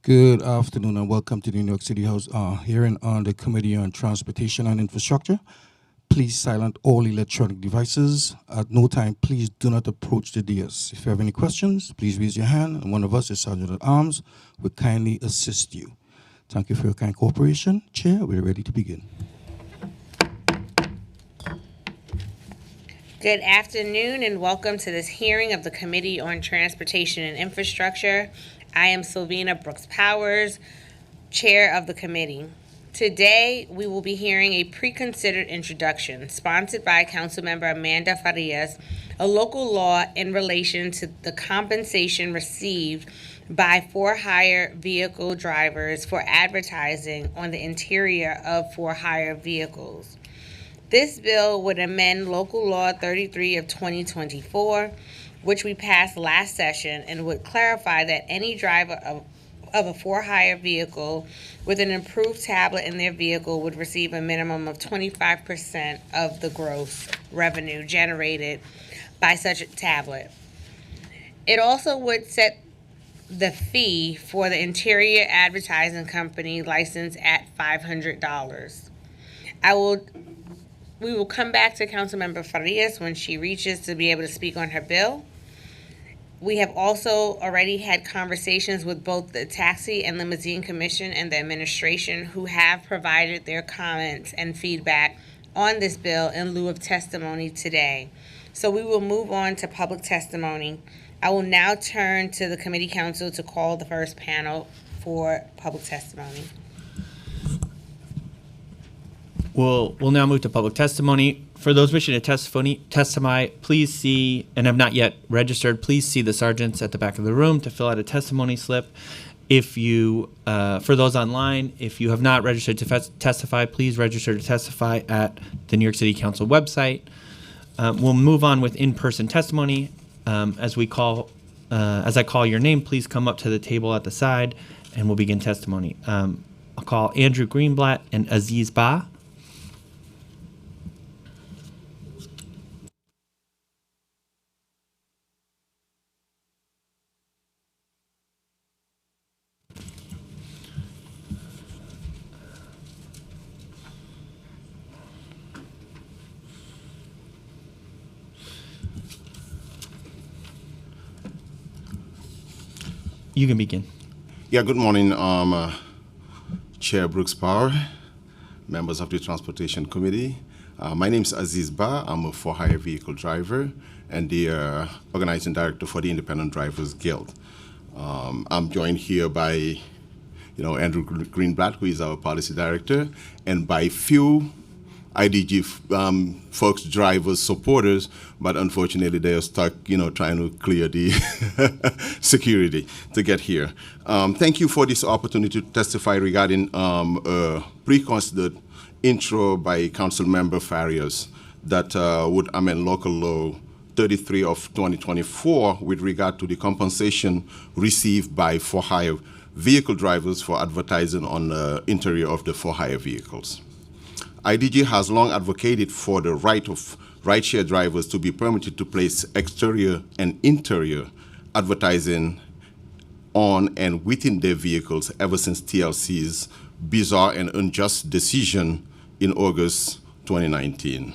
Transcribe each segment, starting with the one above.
Good afternoon and welcome to the New York City House hearing on the Committee on Transportation and Infrastructure. Please silence all electronic devices. At no time, please do not approach the dais. If you have any questions, please raise your hand and one of us, as Sergeant at Arms, will kindly assist you. Thank you for your kind cooperation. Chair, we're ready to begin. Good afternoon and welcome to this hearing of the Committee on Transportation and Infrastructure. I am Sylvina Brooks Powers, Chair of the committee. Today, we will be hearing a pre-considered introduction sponsored by Councilmember Amanda Farias, a local law in relation to the compensation received by for-hire vehicle drivers for advertising on the interior of for-hire vehicles. This bill would amend Local Law 33 of 2024, which we passed last session, and would clarify that any driver of a for-hire vehicle with an approved tablet in their vehicle would receive a minimum of 25% of the gross revenue generated by such a tablet. It also would set the fee for the interior advertising company license at $500. We will come back to Councilmember Farias when she reaches to be able to speak on her bill. We have also already had conversations with both the Taxi and Limousine Commission and the administration, who have provided their comments and feedback on this bill in lieu of testimony today. So we will move on to public testimony. I will now turn to the committee counsel to call the first panel for public testimony. We'll now move to public testimony. For those wishing to testify, please see, and have not yet registered, please see the sergeants at the back of the room to fill out a testimony slip. If you, for those online, if you have not registered to testify, please register to testify at the New York City Council website. We'll move on with in-person testimony. As I call your name, please come up to the table at the side, and we'll begin testimony. I'll call Andrew Greenblatt and Aziz Ba. You can begin. Yeah, good morning, Chair Brooks Power, members of the Transportation Committee. My name is Aziz Ba. I'm a for-hire vehicle driver and the organizing director for the Independent Drivers Guild. I'm joined here by, Andrew Greenblatt, who is our policy director, and by few IDG folks, drivers, supporters, but unfortunately they are stuck, trying to clear the security to get here. Thank you for this opportunity to testify regarding a pre-considered intro by Councilmember Farias that would amend Local Law 33 of 2024 with regard to the compensation received by for-hire vehicle drivers for advertising on the interior of the for-hire vehicles. IDG has long advocated for the right of rideshare drivers to be permitted to place exterior and interior advertising on and within their vehicles ever since TLC's bizarre and unjust decision in August 2019,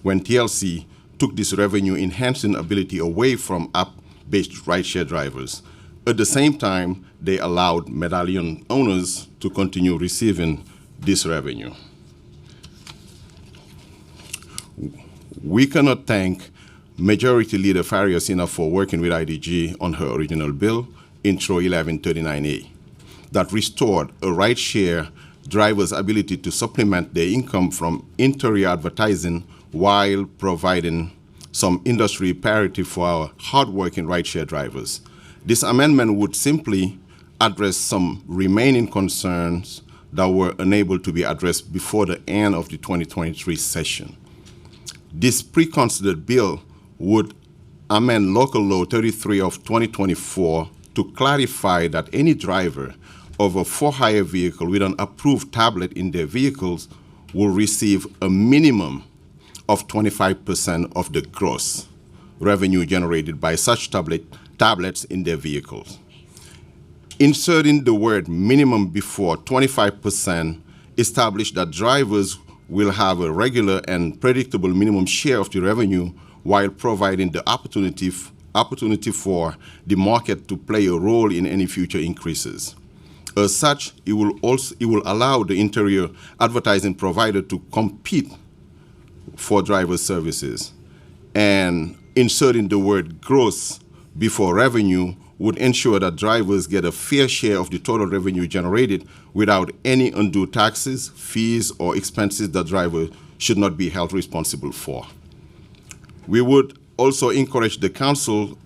when TLC took this revenue-enhancing ability away from app-based rideshare drivers. At the same time, they allowed medallion owners to continue receiving this revenue. We cannot thank Majority Leader Farias enough for working with IDG on her original bill, Intro 1139A, that restored a rideshare driver's ability to supplement their income from interior advertising while providing some industry parity for our hardworking rideshare drivers. This amendment would simply address some remaining concerns that were unable to be addressed before the end of the 2023 session. This pre-considered bill would amend Local Law 33 of 2024 to clarify that any driver of a for-hire vehicle with an approved tablet in their vehicles will receive a minimum of 25% of the gross revenue generated by such tablets in their vehicles. Inserting the word minimum before 25% establish that drivers will have a regular and predictable minimum share of the revenue while providing the opportunity for the market to play a role in any future increases. As such, it will allow the interior advertising provider to compete for driver services. And inserting the word gross before revenue would ensure that drivers get a fair share of the total revenue generated without any undue taxes, fees, or expenses that driver should not be held responsible for. We would also encourage the council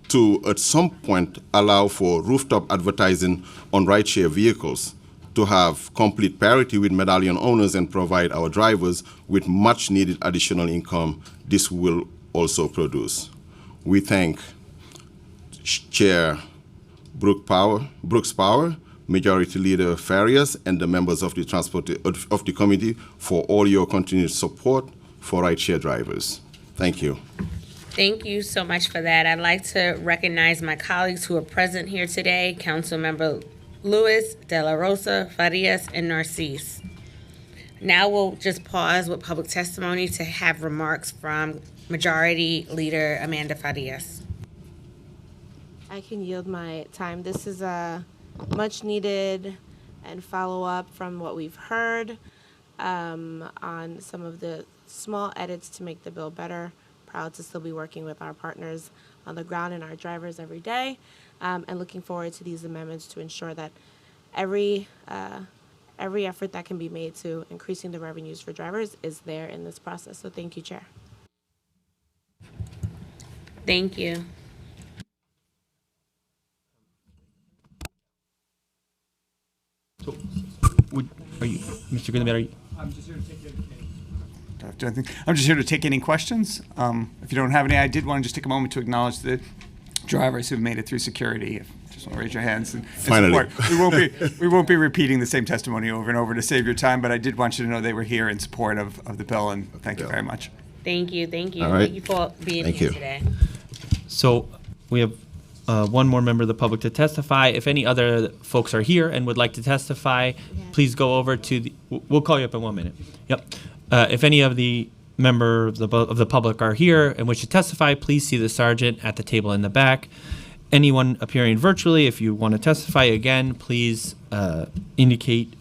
to, at some point, allow for rooftop advertising on rideshare vehicles to have complete parity with medallion owners and provide our drivers with much needed additional income this will also produce. We thank Chair Brooks Power, Majority Leader Farias, and the members of the committee for all your continued support for rideshare drivers. Thank you. Thank you so much for that. I'd like to recognize my colleagues who are present here today, Councilmember Lewis, De La Rosa, Farias, and Narcisse. Now we'll just pause with public testimony to have remarks from Majority Leader Amanda Farias. I can yield my time. This is a much needed and follow up from what we've heard on some of the small edits to make the bill better. Proud to still be working with our partners on the ground and our drivers every day, and looking forward to these amendments to ensure that every effort that can be made to increasing the revenues for drivers is there in this process. So thank you, Chair. Thank you. Are you, Mr. Grinberg, are you? I'm just here to take any questions. If you don't have any, I did want to just take a moment to acknowledge the drivers who've made it through security. Just want to raise your hands and Finally. support. We won't be repeating the same testimony over and over to save your time, but I did want you to know they were here in support of the bill, and thank you very much. Thank you. Thank you. All right. Thank you for being Thank here you. today. So we have one more member of the public to testify. If any other folks are here and would like to testify, please go over to the. We'll call you up in 1 minute. Yep. If any of the members of the public are here and wish to testify, please see the sergeant at the table in the back. Anyone appearing virtually, if you want to testify again, please indicate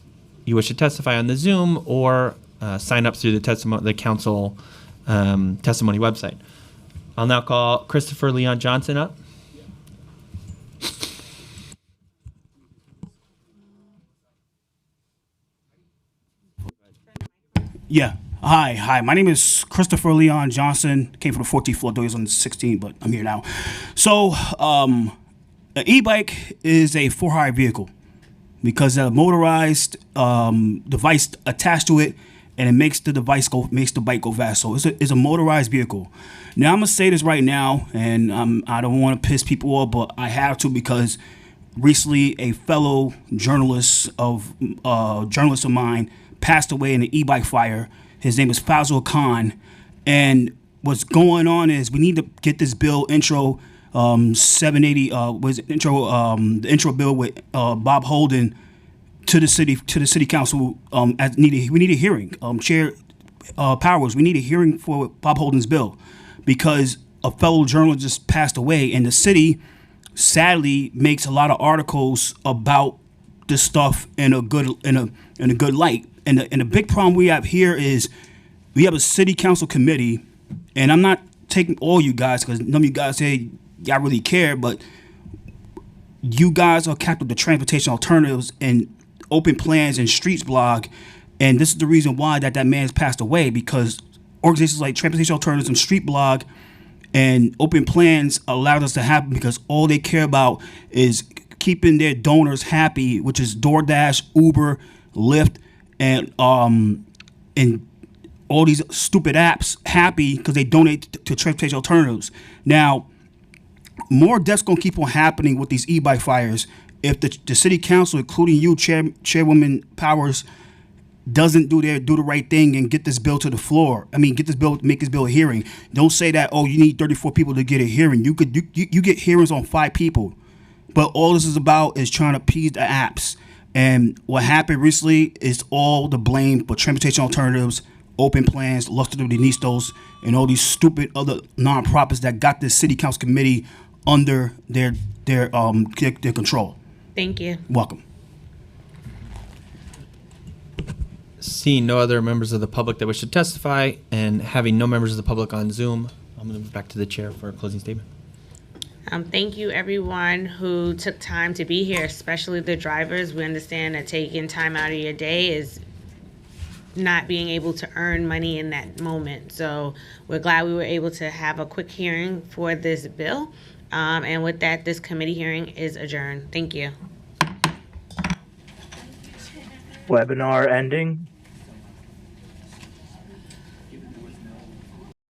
you wish to testify on the Zoom or sign up through the council testimony website. I'll now call Christopher Leon Johnson up. Yeah. Hi. My name is Christopher Leon Johnson. Came from the 14th floor. Though he was on the 16th, but I'm here now. So, an e-bike is a for-hire vehicle because a motorized device attached to it, and it makes the bike go fast. So it's a motorized vehicle. Now I'm gonna say this right now, and I don't want to piss people off, but I have to because recently a fellow journalist of mine passed away in an e-bike fire. His name is Fazil Khan, and what's going on is we need to get this bill intro 780 the intro bill with Bob Holden to the city council. We need a hearing. Chair Powers, we need a hearing for Bob Holden's bill because a fellow journalist just passed away, and the city sadly makes a lot of articles about this stuff in a good light. And the big problem we have here is we have a city council committee, and I'm not taking all you guys because none of you guys say y'all really care, but you guys are capped with the transportation alternatives and open plans and streets blog, and this is the reason why that man's passed away, because organizations like Transportation Alternatives and Street Blog and Open Plans allowed us to happen because all they care about is keeping their donors happy, which is DoorDash, Uber, Lyft, and all these stupid apps happy because they donate to Transportation Alternatives. Now, more deaths gonna keep on happening with these e-bike fires if the city council, including you, Chairwoman Powers, doesn't do the right thing and get this bill to the floor. I mean, make this bill a hearing. Don't say that, oh, you need 34 people to get a hearing. You get hearings on 5 people. But all this is about is trying to appease the apps. And what happened recently is all the blame for transportation alternatives, open plans, Los Nistos, and all these stupid other nonprofits that got this city council committee under their control. Thank you. Welcome. Seeing no other members of the public that wish to testify and having no members of the public on Zoom, I'm going to move back to the chair for a closing statement. Thank you, everyone who took time to be here, especially the drivers. We understand that taking time out of your day is not being able to earn money in that moment. So we're glad we were able to have a quick hearing for this bill. And with that, this committee hearing is adjourned. Thank you. Webinar ending.